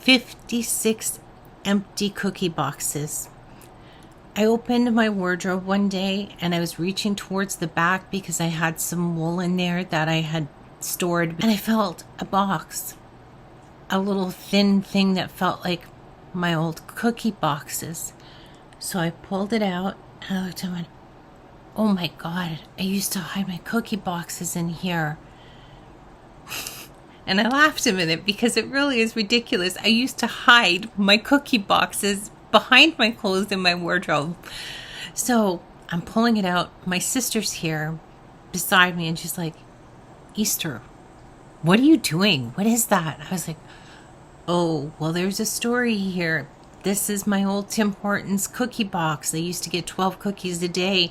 56 empty cookie boxes. I opened my wardrobe one day and I was reaching towards the back because I had some wool in there that I had stored, and I felt a box, a little thin thing that felt like my old cookie boxes. So I pulled it out and I looked and went, oh my God, I used to hide my cookie boxes in here. And I laughed a minute because it really is ridiculous. I used to hide my cookie boxes behind my clothes in my wardrobe. So I'm pulling it out. My sister's here beside me and she's like, Easter, what are you doing? What is that? I was like, oh, well, there's a story here. This is my old Tim Hortons cookie box. I used to get 12 cookies a day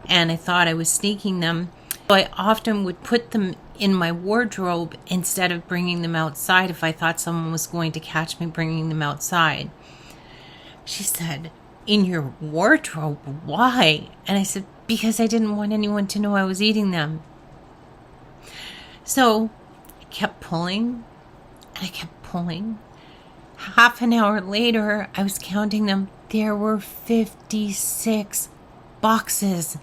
and I thought I was sneaking them. So I often would put them in my wardrobe instead of bringing them outside if I thought someone was going to catch me bringing them outside. She said, in your wardrobe? Why? And I said, because I didn't want anyone to know I was eating them. So I kept pulling and I kept pulling. Half an hour later, I was counting them. There were 56 boxes.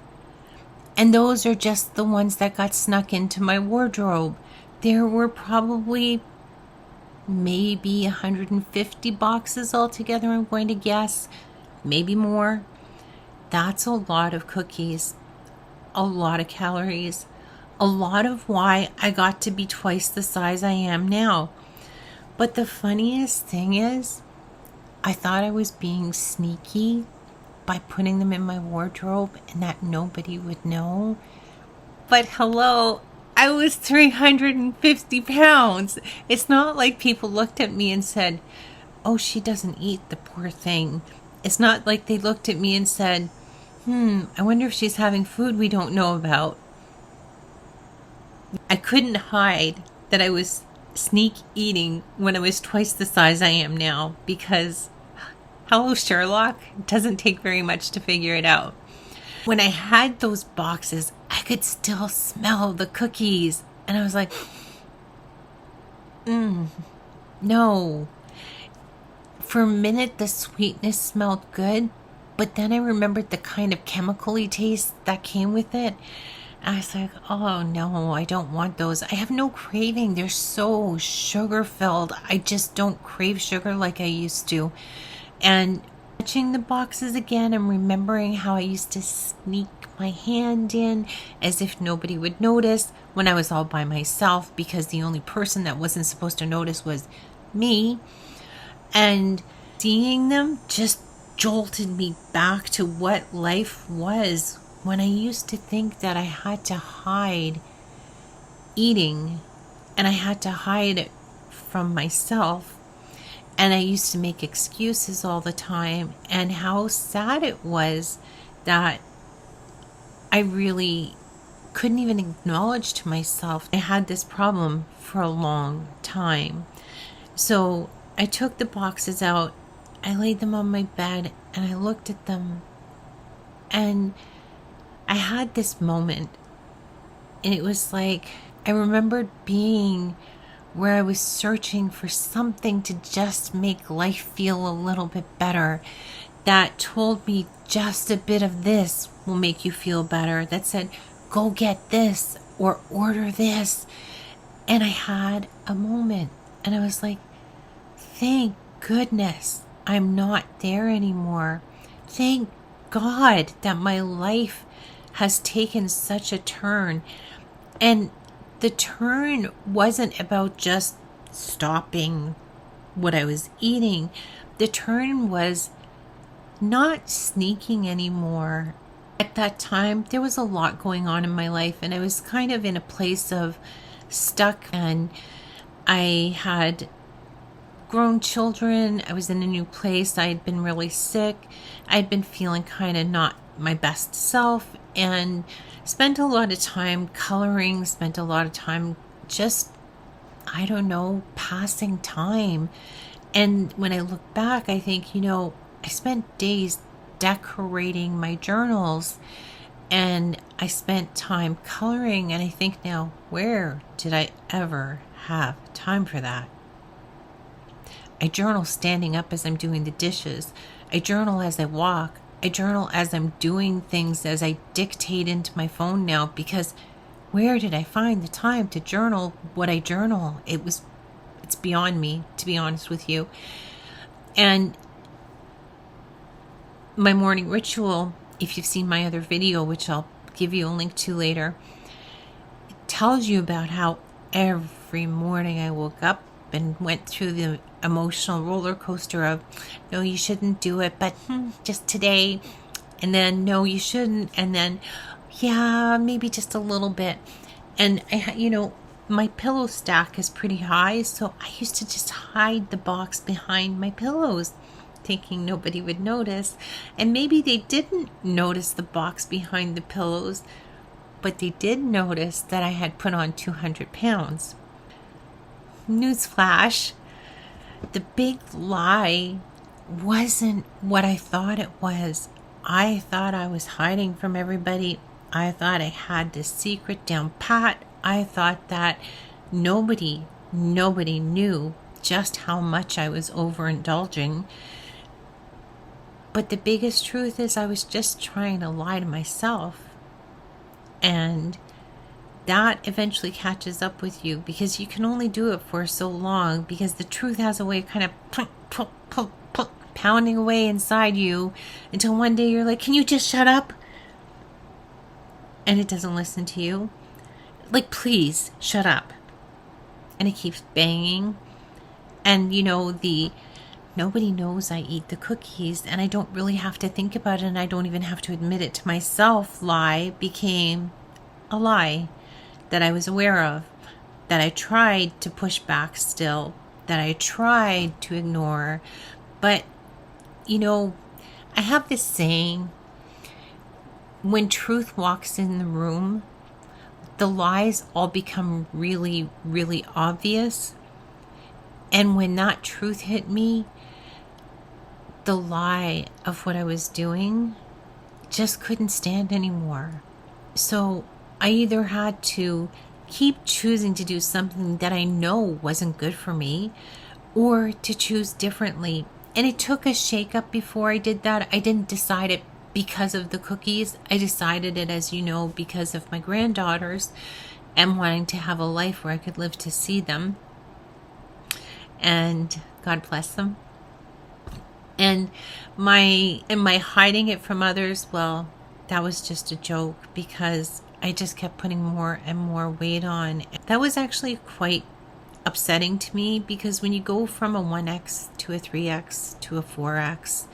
And those are just the ones that got snuck into my wardrobe. There were probably maybe 150 boxes altogether, I'm going to guess. Maybe more. That's a lot of cookies. A lot of calories. A lot of why I got to be twice the size I am now. But the funniest thing is, I thought I was being sneaky by putting them in my wardrobe and that nobody would know. But hello, I was 350 pounds. It's not like people looked at me and said, oh, she doesn't eat, the poor thing. It's not like they looked at me and said, I wonder if she's having food we don't know about. I couldn't hide that I was sneak eating when I was twice the size I am now because, hello Sherlock, it doesn't take very much to figure it out. When I had those boxes, I could still smell the cookies and I was like, no. For a minute the sweetness smelled good, but then I remembered the kind of chemical-y taste that came with it. I was like, oh no, I don't want those. I have no craving. They're so sugar filled. I just don't crave sugar like I used to. And touching the boxes again and remembering how I used to sneak my hand in as if nobody would notice when I was all by myself because the only person that wasn't supposed to notice was me. And seeing them just jolted me back to what life was when I used to think that I had to hide eating and I had to hide it from myself. And I used to make excuses all the time, and how sad it was that I really couldn't even acknowledge to myself I had this problem for a long time. So I took the boxes out, I laid them on my bed, and I looked at them, and I had this moment, and it was like I remembered being where I was searching for something to just make life feel a little bit better, that told me just a bit of this will make you feel better, that said go get this or order this. And I had a moment and I was like, thank goodness I'm not there anymore. Thank God that my life has taken such a turn. And the turn wasn't about just stopping what I was eating. The turn was not sneaking anymore. At that time, there was a lot going on in my life, and I was kind of in a place of stuck, and I had grown children. I was in a new place. I had been really sick. I'd been feeling kind of not my best self, and spent a lot of time coloring, spent a lot of time just, I don't know, passing time. And when I look back, I think, I spent days decorating my journals and I spent time coloring, and I think now, where did I ever have time for that? I journal standing up as I'm doing the dishes. I journal as I walk. I journal as I'm doing things, as I dictate into my phone now, because where did I find the time to journal what I journal? It's beyond me, to be honest with you. And my morning ritual, if you've seen my other video, which I'll give you a link to later, it tells you about how every morning I woke up and went through the emotional roller coaster of, no, you shouldn't do it, but just today, and then no, you shouldn't, and then yeah, maybe just a little bit. And my pillow stack is pretty high, so I used to just hide the box behind my pillows, thinking nobody would notice. And maybe they didn't notice the box behind the pillows, but they did notice that I had put on 200 pounds. Newsflash, the big lie wasn't what I thought it was. I thought I was hiding from everybody. I thought I had this secret down pat. I thought that nobody knew just how much I was overindulging. But the biggest truth is I was just trying to lie to myself. And that eventually catches up with you, because you can only do it for so long, because the truth has a way of kind of pounding away inside you until one day you're like, can you just shut up? And it doesn't listen to you. Like, please shut up. And it keeps banging. And nobody knows I eat the cookies, and I don't really have to think about it, and I don't even have to admit it to myself. Lie became a lie that I was aware of, that I tried to push back still, that I tried to ignore. But, I have this saying, when truth walks in the room, the lies all become really, really obvious. And when that truth hit me, the lie of what I was doing just couldn't stand anymore. So I either had to keep choosing to do something that I know wasn't good for me, or to choose differently. And it took a shakeup before I did that. I didn't decide it because of the cookies. I decided it, as you know, because of my granddaughters and wanting to have a life where I could live to see them. And God bless them. And my hiding it from others, well, that was just a joke, because I just kept putting more and more weight on. That was actually quite upsetting to me, because when you go from a 1x to a 3x to a 4x,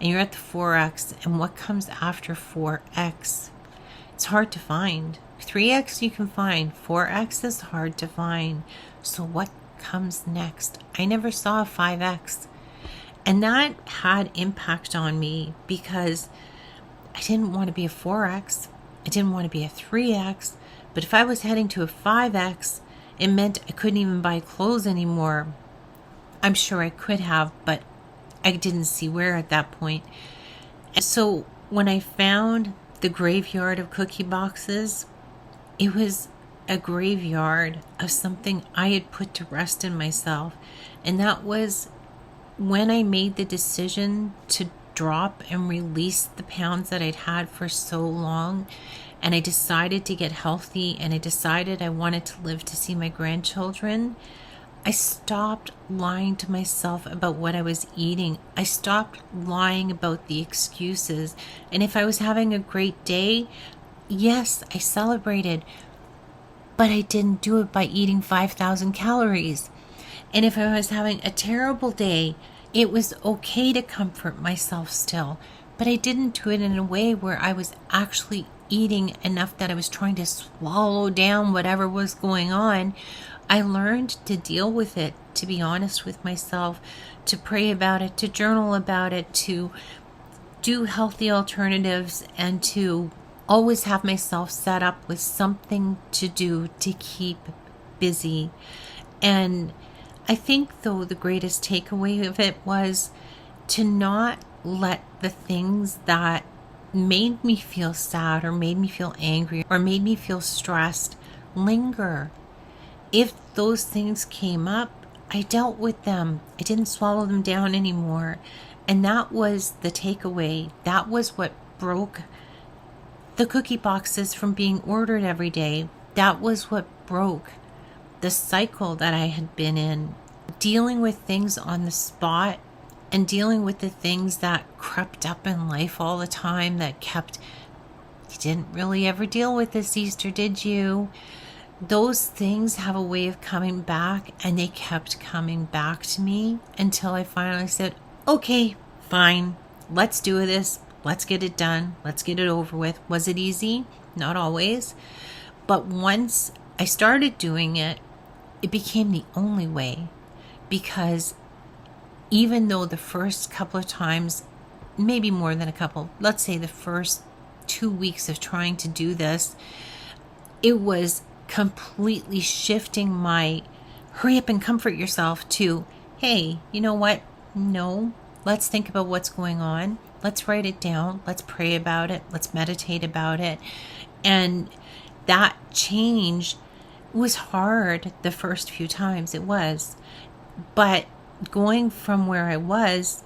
and you're at the 4x, and what comes after 4x, it's hard to find. 3x you can find, 4x is hard to find. So what comes next? I never saw a 5x. And that had impact on me, because I didn't want to be a 4x. I didn't want to be a 3x. But if I was heading to a 5x, it meant I couldn't even buy clothes anymore. I'm sure I could have, but I didn't see where at that point. And so when I found the graveyard of cookie boxes, it was a graveyard of something I had put to rest in myself. And that was when I made the decision to drop and release the pounds that I'd had for so long, and I decided to get healthy, and I decided I wanted to live to see my grandchildren. I stopped lying to myself about what I was eating. I stopped lying about the excuses. And if I was having a great day, yes, I celebrated, but I didn't do it by eating 5,000 calories. And if I was having a terrible day, it was okay to comfort myself still, but I didn't do it in a way where I was actually eating enough that I was trying to swallow down whatever was going on. I learned to deal with it, to be honest with myself, to pray about it, to journal about it, to do healthy alternatives, and to always have myself set up with something to do to keep busy. And I think, though, the greatest takeaway of it was to not let the things that made me feel sad or made me feel angry or made me feel stressed linger. If those things came up, I dealt with them. I didn't swallow them down anymore. And that was the takeaway. That was what broke the cookie boxes from being ordered every day. That was what broke the cycle that I had been in. Dealing with things on the spot and dealing with the things that crept up in life all the time that kept, you didn't really ever deal with this Easter, did you? Those things have a way of coming back, and they kept coming back to me until I finally said, okay, fine, let's do this. Let's get it done. Let's get it over with. Was it easy? Not always. But once I started doing it, it became the only way, because even though the first couple of times, maybe more than a couple, let's say the first 2 weeks of trying to do this, it was completely shifting my hurry up and comfort yourself to, hey, you know what? No, let's think about what's going on. Let's write it down. Let's pray about it. Let's meditate about it. And that change was hard the first few times. It was. But going from where I was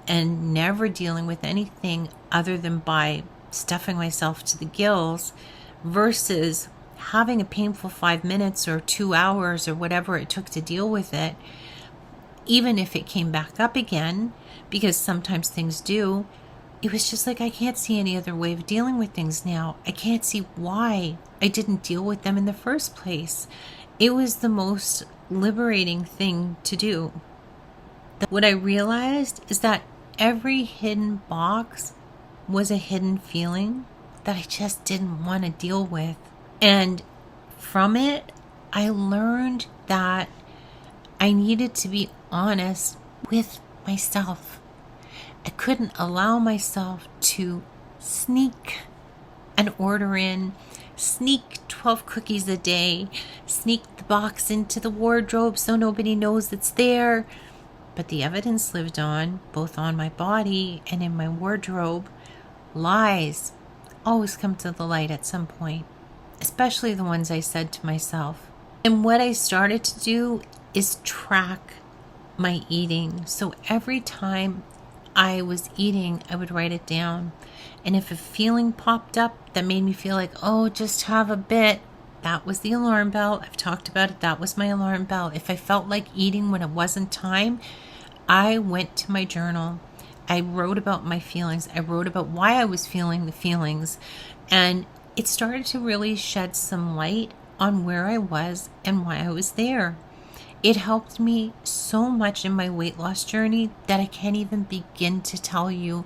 and never dealing with anything other than by stuffing myself to the gills versus having a painful 5 minutes or 2 hours or whatever it took to deal with it, even if it came back up again, because sometimes things do, it was just like, I can't see any other way of dealing with things now. I can't see why I didn't deal with them in the first place. It was the most liberating thing to do. What I realized is that every hidden box was a hidden feeling that I just didn't want to deal with. And from it, I learned that I needed to be honest with myself. I couldn't allow myself to sneak an order in, sneak 12 cookies a day, sneak the box into the wardrobe so nobody knows it's there. But the evidence lived on, both on my body and in my wardrobe. Lies always come to the light at some point, especially the ones I said to myself. And what I started to do is track my eating. So every time I was eating, I would write it down. And if a feeling popped up that made me feel like, oh, just have a bit, that was the alarm bell. I've talked about it. That was my alarm bell. If I felt like eating when it wasn't time, I went to my journal. I wrote about my feelings. I wrote about why I was feeling the feelings. And it started to really shed some light on where I was and why I was there. It helped me so much in my weight loss journey that I can't even begin to tell you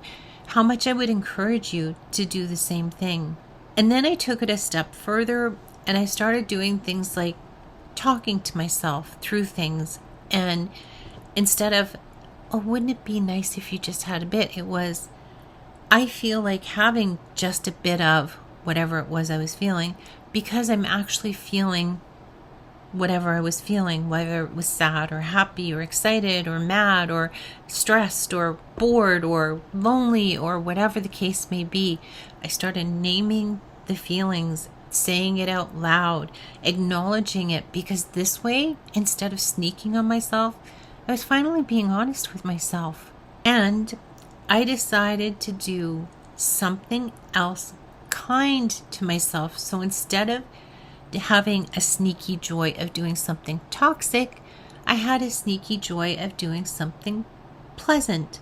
how much I would encourage you to do the same thing. And then I took it a step further, and I started doing things like talking to myself through things. And instead of, oh, wouldn't it be nice if you just had a bit? It was, I feel like having just a bit of whatever it was I was feeling, because I'm actually feeling whatever I was feeling, whether it was sad or happy or excited or mad or stressed or bored or lonely or whatever the case may be. I started naming the feelings, saying it out loud, acknowledging it, because this way, instead of sneaking on myself, I was finally being honest with myself. And I decided to do something else kind to myself. So instead of having a sneaky joy of doing something toxic, I had a sneaky joy of doing something pleasant.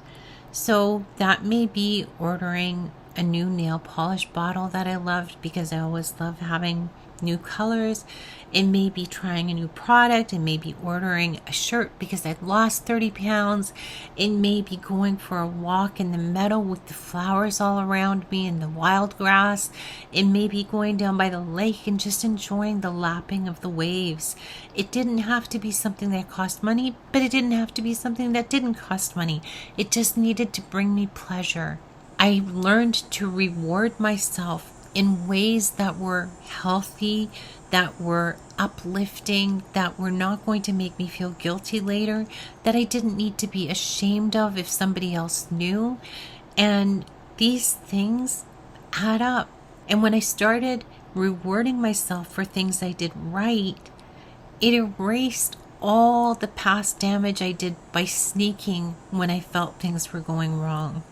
So that may be ordering a new nail polish bottle that I loved, because I always love having new colors. It may be trying a new product. It may be ordering a shirt because I'd lost 30 pounds. It may be going for a walk in the meadow with the flowers all around me and the wild grass. It may be going down by the lake and just enjoying the lapping of the waves. It didn't have to be something that cost money, but it didn't have to be something that didn't cost money. It just needed to bring me pleasure. I learned to reward myself in ways that were healthy, that were uplifting, that were not going to make me feel guilty later, that I didn't need to be ashamed of if somebody else knew. And these things add up. And when I started rewarding myself for things I did right, it erased all the past damage I did by sneaking when I felt things were going wrong.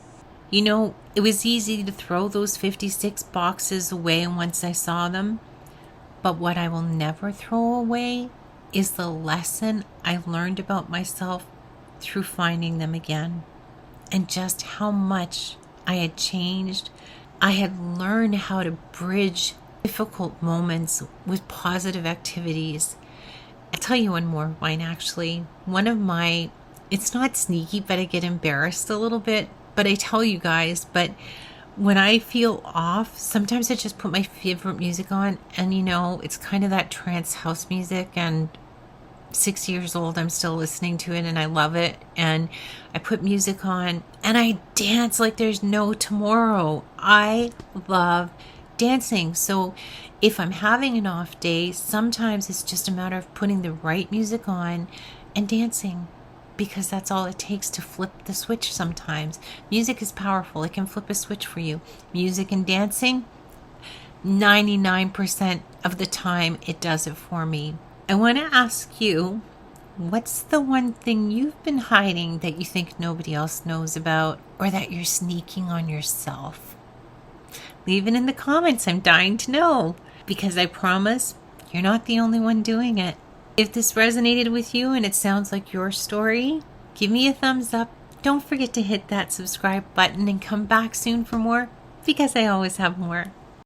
You know, it was easy to throw those 56 boxes away once I saw them, but what I will never throw away is the lesson I learned about myself through finding them again, and just how much I had changed. I had learned how to bridge difficult moments with positive activities. I'll tell you one more one actually. One of my, it's not sneaky, but I get embarrassed a little bit, but I tell you guys, but when I feel off, sometimes I just put my favorite music on, and you know, it's kind of that trance house music, and 6 years old, I'm still listening to it and I love it. And I put music on and I dance like there's no tomorrow. I love dancing. So if I'm having an off day, sometimes it's just a matter of putting the right music on and dancing, because that's all it takes to flip the switch sometimes. Music is powerful. It can flip a switch for you. Music and dancing, 99% of the time it does it for me. I want to ask you, what's the one thing you've been hiding that you think nobody else knows about, or that you're sneaking on yourself? Leave it in the comments. I'm dying to know, because I promise you're not the only one doing it. If this resonated with you and it sounds like your story, give me a thumbs up. Don't forget to hit that subscribe button and come back soon for more, because I always have more.